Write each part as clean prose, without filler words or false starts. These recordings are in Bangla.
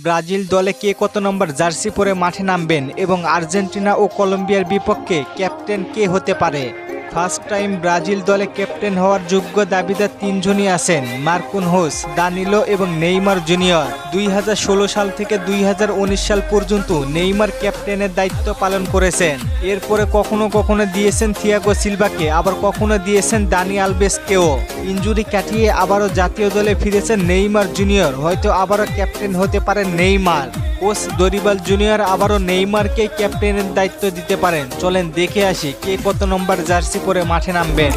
ব্রাজিল দলে কে কত নম্বর জার্সি পরে মাঠে নামবেন এবং আর্জেন্টিনা ও কলম্বিয়ার বিপক্ষে ক্যাপ্টেন কে হতে পারে? ফার্স্ট টাইম ব্রাজিল দলে ক্যাপ্টেন হওয়ার যোগ্য দাবিদার তিনজনই আছেন, মার্কুনহোস, দানিলো এবং নেইমার জুনিয়র। 2016 সাল থেকে 2019 সাল পর্যন্ত নেইমার ক্যাপ্টেনের দায়িত্ব পালন করেছেন। এরপরে কখনো কখনো দিয়েছেন থিয়াগো সিলভাকে, আবার কখনো দিয়েছেন দানি আলভেসকেও। ইনজুরি কাটিয়ে আবারও জাতীয় দলে ফিরেছেন নেইমার জুনিয়র, হয়তো আবারও ক্যাপ্টেন হতে পারেন নেইমার। কোচ দরিবাল জুনিয়র আবারও নেইমারকে ক্যাপ্টেনের দায়িত্ব দিতে পারেন। চলেন দেখে আসি কে কত নম্বর জার্সি পরে মাঠে নামবেন।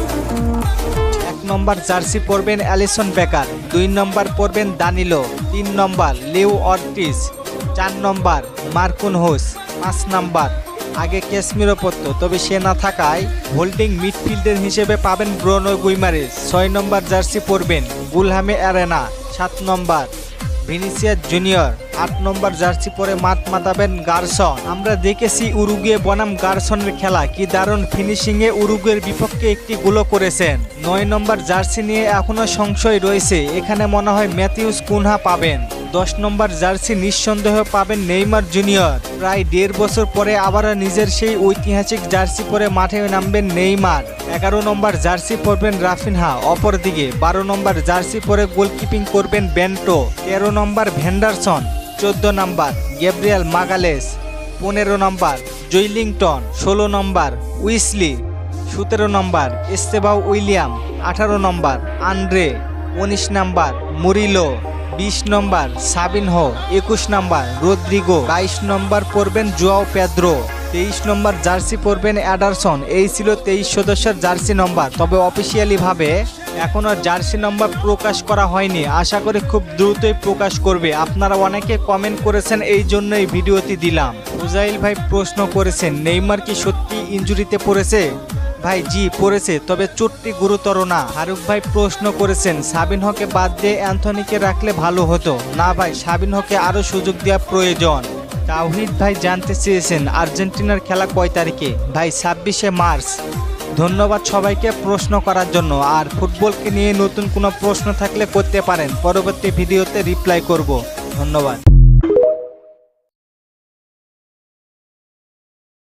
1 নম্বর জার্সি পরবেন অ্যালিসন বেকার, 2 নম্বর পরবেন দানিলো, 3 নম্বর লিও অর্টিজ, 4 নম্বর মার্কুনহোস, 5 নম্বর আগে ক্যাসমিরো পরত, তবে সে না থাকায় হোল্ডিং মিডফিল্ডার হিসেবে পাবেন ব্রুনো গুইমারেস। 6 নম্বর জার্সি পরবেন গুলহামে অ্যারেনা, 7 নম্বর ভিনিসিয়াস জুনিয়র, 8 নম্বর জার্সি পরে মাঠ মাতাবেন গারসন। আমরা দেখেছি উরুগুয়ে বনাম গারসনের খেলা, কি দারুণ ফিনিশিংয়ে উরুগুয়ের বিপক্ষে একটি গোলও করেছেন। 9 নম্বর জার্সি নিয়ে এখনও সংশয় রয়েছে, এখানে মনে হয় ম্যাথিউস কুনহা পাবেন। 10 নম্বর জার্সি নিঃসন্দেহ পাবেন নেইমার জুনিয়র। প্রায় 1.5 বছর পরে আবারও নিজের সেই ঐতিহাসিক জার্সি পরে মাঠে নামবেন নেইমার। 11 নম্বর জার্সি পরবেন রাফিনহা, অপরদিকে 12 নম্বর জার্সি পরে গোলকিপিং করবেন বেন্টো, 13 নম্বর ভেন্ডারসন, 14 নম্বর গ্যাব্রিয়েল মাগালেস, 15 নম্বর জুইলিংটন, 16 নম্বর উইসলি, 17 নম্বর এস্তেবাও উইলিয়াম, 18 নম্বর আন্দ্রে, 19 নম্বর মুরিলো, 20 নম্বর সাবিনহো, 21 নম্বর রদ্রিগো, 22 নম্বর পরবেন জোয়াও পেদ্রো, 23 নম্বর জার্সি পরবেন অ্যাডারসন। এই ছিল 23 সদস্যের জার্সি নম্বর, তবে অফিসিয়ালি ভাবে এখনও জার্সি নম্বর প্রকাশ করা হয়নি। আশা করি খুব দ্রুতই প্রকাশ করবে। আপনারা অনেকে কমেন্ট করেছেন, এই জন্য এই ভিডিওটি দিলাম। ফুজাইল ভাই প্রশ্ন করেছেন, নেইমার কি সত্যি ইনজুরিতে পড়েছে? ভাই জি পড়েছে, তবে চোটটি গুরুতর না। ফারুক ভাই প্রশ্ন করেছেন, সাবিনহোকে বাদ দিয়ে অ্যান্থনিকে রাখলে ভালো হতো। না ভাই, সাবিনহোকে আরও সুযোগ দেওয়া প্রয়োজন। তাওহিদ ভাই জানতে চেয়েছেন, আর্জেন্টিনার খেলা কয় তারিখে? ভাই 26শে মার্চ। ধন্যবাদ সবাইকে প্রশ্ন করার জন্য। আর ফুটবলকে নিয়ে নতুন কোনো প্রশ্ন থাকলে করতে পারেন, পরবর্তী ভিডিওতে রিপ্লাই করব। ধন্যবাদ।